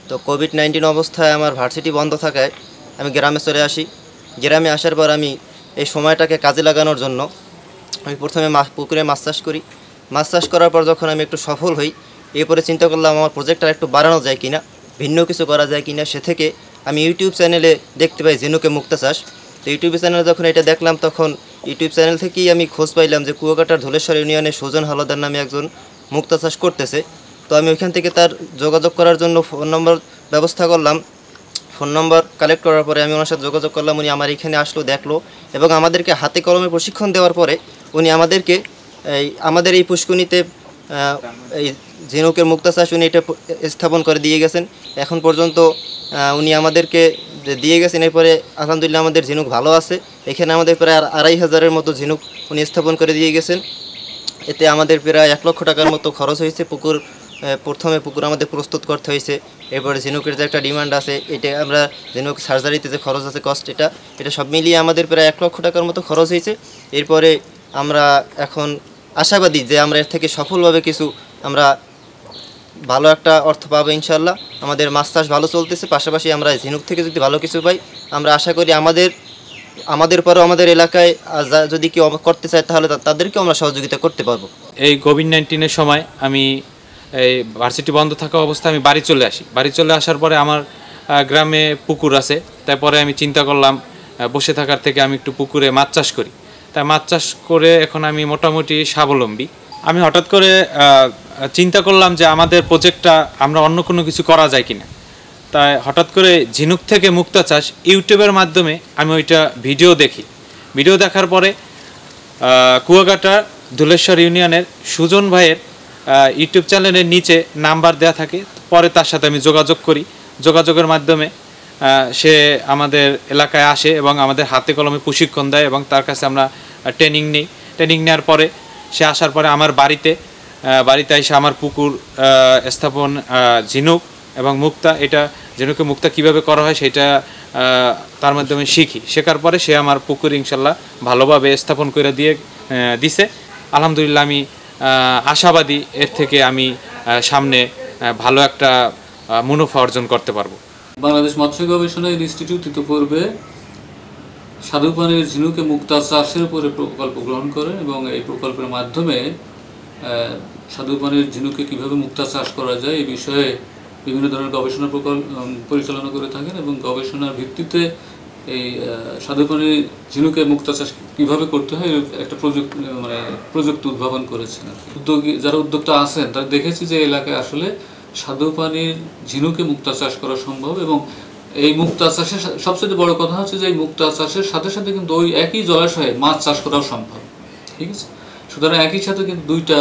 তো কোভিড-19 অবস্থায় আমার ভার্সিটি বন্ধ থাকায় আমি গ্রামে চলে আসি। গ্রামে আসার পর আমি এই সময়টাকে কাজে লাগানোর জন্য আমি প্রথমে পুকুরে মাছ চাষ করি। মাছ চাষ করার পর যখন আমি একটু সফল হই, এরপরে চিন্তা করলাম আমার প্রজেক্টটা একটু বাড়ানো যায় কিনা, ভিন্ন কিছু করা যায় কিনা। সে থেকে আমি ইউটিউব চ্যানেলে দেখতে পাই ঝিনুকে মুক্তা চাষ। তো ইউটিউব চ্যানেলে যখন এটা দেখলাম, তখন ইউটিউব চ্যানেল থেকেই আমি খোঁজ পাইলাম যে কুয়াকাটার ধলেশ্বর ইউনিয়নে সুজন হালদার নামে একজন মুক্তা চাষ করতেছে। তো আমি ওইখান থেকে তার যোগাযোগ করার জন্য ফোন নম্বর ব্যবস্থা করলাম। ফোন নম্বর কালেক্ট করার পরে আমি ওনার সাথে যোগাযোগ করলাম। উনি আমার এখানে আসলো, দেখলো এবং আমাদেরকে হাতে কলমে প্রশিক্ষণ দেওয়ার পরে উনি আমাদেরকে আমাদের এই পুষ্কুনিতে এই ঝিনুকের মুক্তা চাষ উনি এটা স্থাপন করে দিয়ে গেছেন। এখন পর্যন্ত উনি আমাদেরকে দিয়ে গেছেন। এরপরে আলহামদুলিল্লাহ আমাদের ঝিনুক ভালো আছে। এখানে আমাদের প্রায় 2500-এর মতো ঝিনুক উনি স্থাপন করে দিয়ে গেছেন। এতে আমাদের প্রায় 1 লক্ষ টাকার মতো খরচ হয়েছে। প্রথমে পুকুর আমাদের প্রস্তুত করতে হয়েছে। এরপরে ঝিনুকের যে একটা ডিমান্ড আছে, এটা আমরা ঝিনুক সার্জারিতে যে খরচ আছে, কস্ট, এটা সব মিলিয়ে আমাদের প্রায় 1 লক্ষ টাকার মতো খরচ হয়েছে। এরপরে আমরা এখন আশাবাদী যে আমরা এর থেকে সফলভাবে কিছু আমরা ভালো একটা অর্থ পাবো ইনশাল্লাহ। আমাদের মাছ চাষ ভালো চলতেছে, পাশাপাশি আমরা ঝিনুক থেকে যদি ভালো কিছু পাই, আমরা আশা করি আমাদের পরেও আমাদের এলাকায় যদি কেউ করতে চায় তাহলে তাদেরকেও আমরা সহযোগিতা করতে পারবো। এই কোভিড-19-এর সময় আমি এই ভার্সিটি বন্ধ থাকা অবস্থায় আমি বাড়ি চলে আসি। বাড়ি চলে আসার পরে আমার গ্রামে পুকুর আছে। তারপরে আমি চিন্তা করলাম বসে থাকার থেকে আমি একটু পুকুরে মাছ চাষ করি। তাই মাছ চাষ করে এখন আমি মোটামুটি স্বাবলম্বী। আমি হঠাৎ করে চিন্তা করলাম যে আমাদের প্রজেক্টটা আমরা অন্য কোনো কিছু করা যায় কিনা। তাই হঠাৎ করে ঝিনুক থেকে মুক্তা চাষ ইউটিউবের মাধ্যমে আমি ওইটা ভিডিও দেখি। ভিডিও দেখার পরে কুয়াকাটা ধলেশ্বর ইউনিয়নের সুজন ভাইয়ের ইউটিউব চ্যানেলের নিচে নাম্বার দেওয়া থাকে। পরে তার সাথে আমি যোগাযোগ করি। যোগাযোগের মাধ্যমে সে আমাদের এলাকায় আসে এবং আমাদের হাতে কলমে প্রশিক্ষণ দেয় এবং তার কাছে আমরা ট্রেনিং নিই। ট্রেনিং নেওয়ার পরে সে আসার পরে আমার বাড়িতে এসে আমার পুকুর স্থাপন, ঝিনুক এবং মুক্তা, এটা ঝিনুকে মুক্তা কীভাবে করা হয় সেটা তার মাধ্যমে শিখি। শেখার পরে সে আমার পুকুর ইনশাল্লাহ ভালোভাবে স্থাপন করে দিছে। আলহামদুলিল্লাহ আমি আশাবাদী এর থেকে আমি সামনে ভালো একটা মুনাফা অর্জন করতে পারবো। বাংলাদেশ মৎস্য গবেষণা ইনস্টিটিউট ইতিপূর্বে স্বাদুপানির ঝিনুকে মুক্তা চাষের উপরে প্রকল্প গ্রহণ করে এবং এই প্রকল্পের মাধ্যমে স্বাদুপানির ঝিনুকে কীভাবে মুক্তা চাষ করা যায় এই বিষয়ে বিভিন্ন ধরনের গবেষণা পরিচালনা করে থাকেন এবং গবেষণার ভিত্তিতে এই স্বাদুপানির ঝিনুকে মুক্তা চাষ কীভাবে করতে হয় একটা প্রযুক্তি উদ্ভাবন করেছেন। যারা উদ্যোক্তা আছেন তারা দেখেছি যে এলাকায় আসলে স্বাদুপানির ঝিনুকে মুক্তা চাষ করা সম্ভব এবং এই মুক্তা চাষের সবচেয়ে বড় কথা হচ্ছে যে এই মুক্তা চাষের সাথে সাথে কিন্তু ওই একই জলাশয়ে মাছ চাষ করাও সম্ভব। ঠিক আছে, সুতরাং একই সাথে কিন্তু দুইটা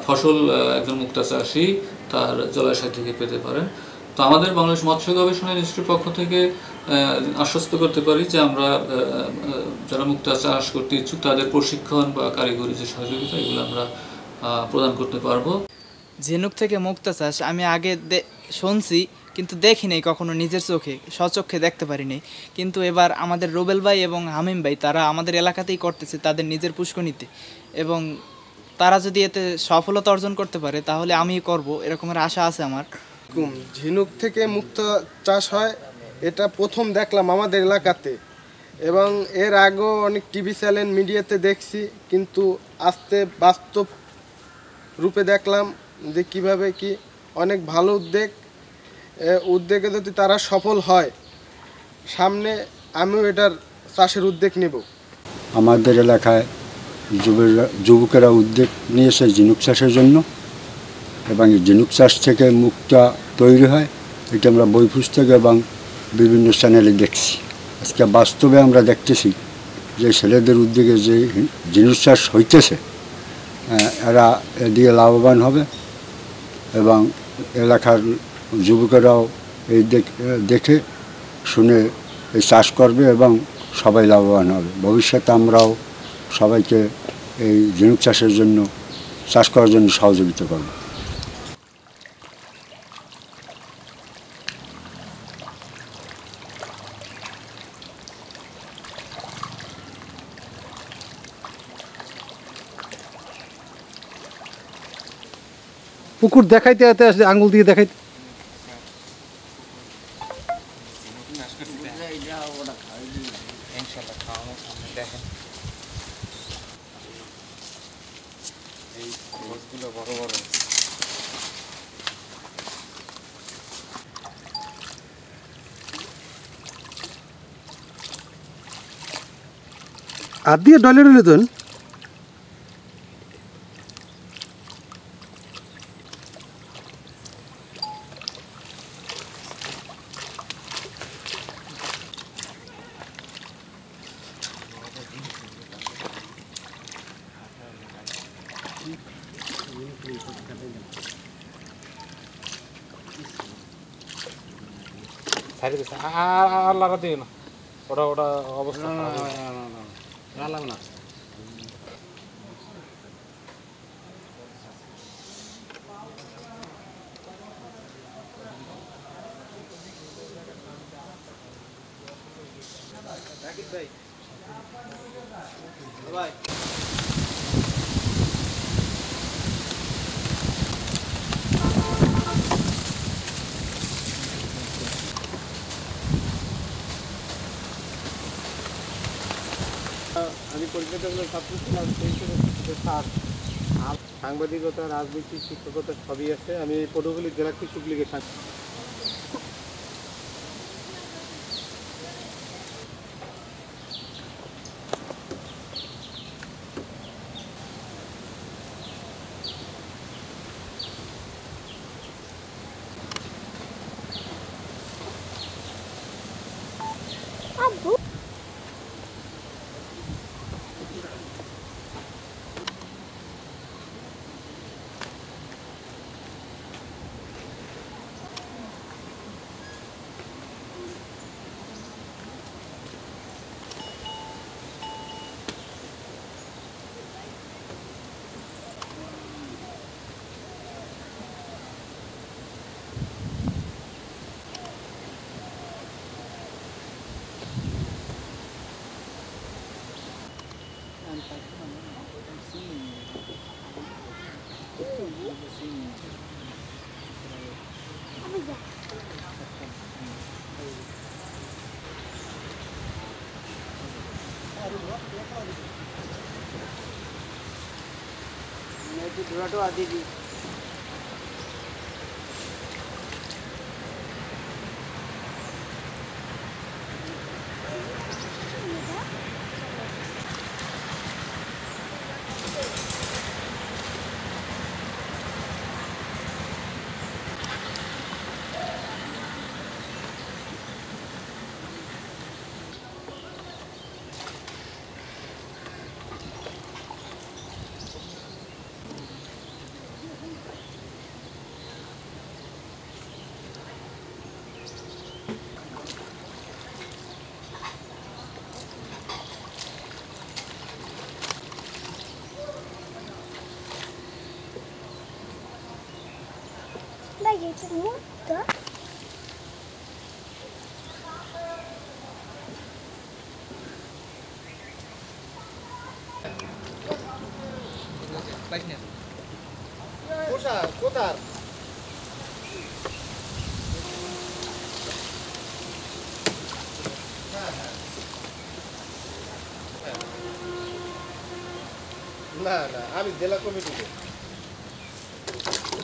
ফসল একজন মুক্তা চাষী তার জলাশয় থেকে পেতে পারেন। তো আমাদের বাংলাদেশ মৎস্য গবেষণা ইনস্টিটিউটের পক্ষ থেকে আশ্বস্ত করতে পারি যে আমরা যারা মুক্তা চাষ করতে ইচ্ছুক তাদের প্রশিক্ষণ বা কারিগরি যে সহযোগিতা এগুলো আমরা প্রদান করতে পারবো। ঝিনুক থেকে মুক্তা চাষ আমি আগে শুনছি, কিন্তু দেখিনি কখনো নিজের চোখে, স্বচক্ষে দেখতে পারিনি। কিন্তু এবার আমাদের রুবেল ভাই এবং হামিম ভাই তারা আমাদের এলাকাতেই করতেছে তাদের নিজের পুষ্করিণীতে, এবং তারা যদি এতে সফলতা অর্জন করতে পারে তাহলে আমি করব, এরকমের আশা আছে আমার। ঝিনুক থেকে মুক্তা চাষ হয় এটা প্রথম দেখলাম আমাদের এলাকাতে, এবং এর আগেও অনেক টিভি চ্যানেল মিডিয়াতে দেখছি, কিন্তু আস্তে বাস্তব রূপে দেখলাম যে কীভাবে কি অনেক ভালো উদ্যোগে যদি তারা সফল হয় সামনে আমিও এটার চাষের উদ্যোগ নেব। আমাদের এলাকায় যুবকেরা উদ্যোগ নিয়েছে ঝিনুক চাষের জন্য, এবং এই ঝিনুক চাষ থেকে মুক্তা তৈরি হয় এটা আমরা বই পুস্তক এবং বিভিন্ন চ্যানেলে দেখছি। আজকে বাস্তবে আমরা দেখতেছি যে ছেলেদের উদ্যোগে যে ঝিনুক চাষ হইতেছে এরা এদিকে লাভবান হবে এবং এলাকার যুবকেরাও এই দেখে শুনে এই চাষ করবে এবং সবাই লাভবান হবে। ভবিষ্যতে আমরাও সবাইকে এই ঝিনুক চাষের জন্য চাষ করার জন্য সহযোগিতা করব। পুকুর দেখাইতে আসলে আঙুল দিয়ে দেখাইতে দেখেন এই মাছগুলো বড় বড় হাত দিয়ে ডলে ডলে দেন। ছাড়ি দিছে আর লাগা দিও না ওটা ওটা অবস্থা খারাপ না আমি কলকাতাগুলো ছাত্র ছিলাম, সেই সময় স্যার সাংবাদিকতা, রাজনীতি, শিক্ষকতা সবই আছে। আমি পটুয়াখালী জেলা কৃষক লীগের কোথার না না, আমি জেলা কমিটিতে।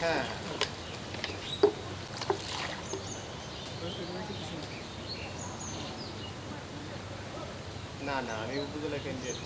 হ্যাঁ না না, আমি উপজেলা কেন্দ্রের।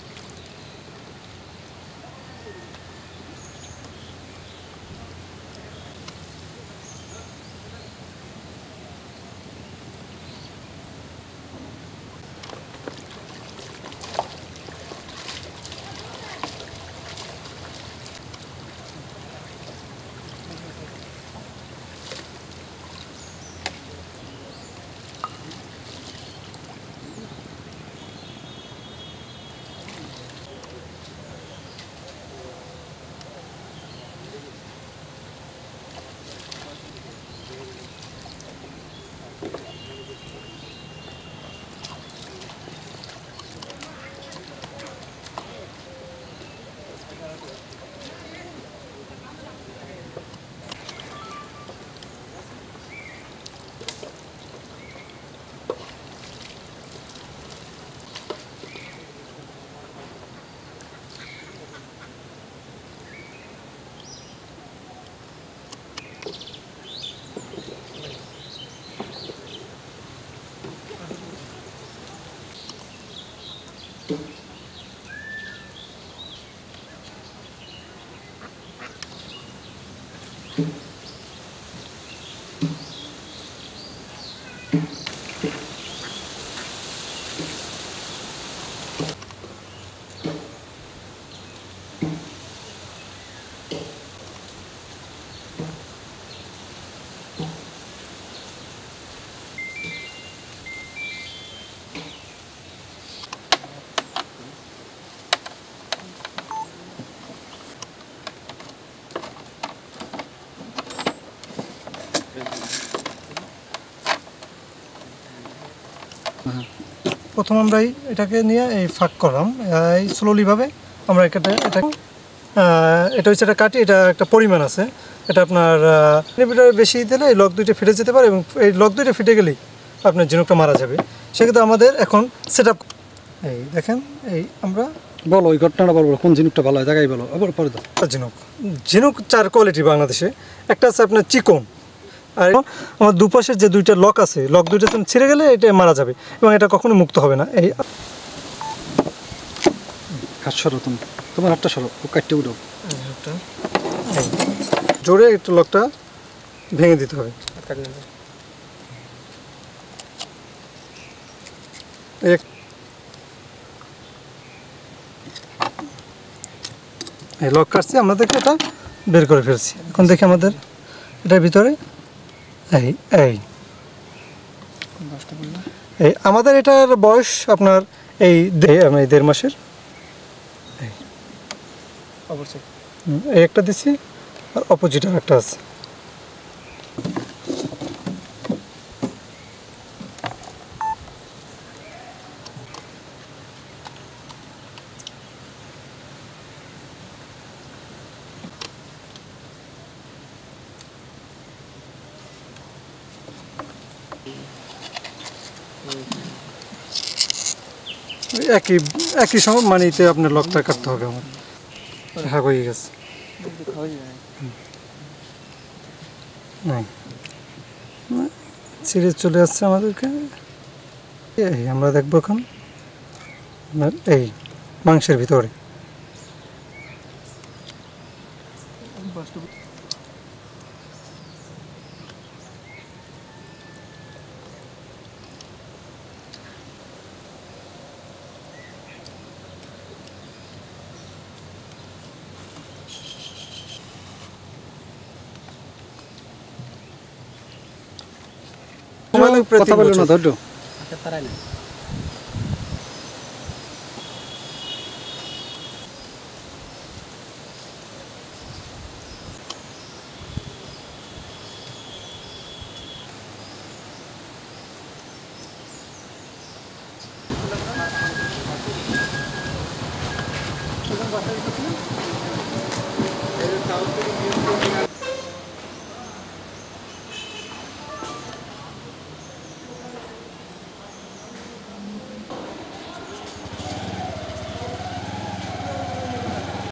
প্রথম আমরা এটাকে নিয়ে এই ফাঁক করলাম, এই স্লোলিভাবে আমরা এটা এটা হচ্ছে একটা কাটি, এটা একটা পরিমাণ আছে, এটা আপনার মিলিমিটার বেশি দিলে এই লক দুইটা ফেটে যেতে পারে এবং এই লক দুইটা ফেটে গেলেই আপনার ঝিনুকটা মারা যাবে। সেক্ষেত্রে আমাদের এখন সেট আপ, এই দেখেন এই আমরা বলো ওই ঘটনাটা বলো, কোন ঝিনুকটা ভালো হয় জায়গায় বলো, আবার পরে দাও। ঝিনুক 4 কোয়ালিটি বাংলাদেশে, একটা আছে আপনার চিকন, আর আমার দুপাশের যে দুইটা লক আছে, লক দুইটা ছিঁড়ে গেলে এটা মারা যাবে এবং এটা কখনো মুক্ত হবে না। এই হাত সরো, তোমার হাতটা সরো, ও কাটতে উঠো, জোরে একটু লকটা ভেঙে দিতে হবে। এই লক কাটছি, আমরা দেখে এটা বের করে ফেলছি। এখন দেখি আমাদের এটার ভিতরে এই এই এই আমাদের এটার বয়স আপনার এই 1.5 মাসের। এই একটা দিছি আর অপোজিট আর একটা আছে। একই সময় মানিতে আপনার লকটা কাটতে হবে আমার। হ্যাঁ হয়ে গেছে, ছিঁড়ে চলে আসছে আমাদেরকে। এই আমরা দেখবো এখন এই মাংসের ভিতরে কথা বলো না, ধৈর্য। টাউন থেকে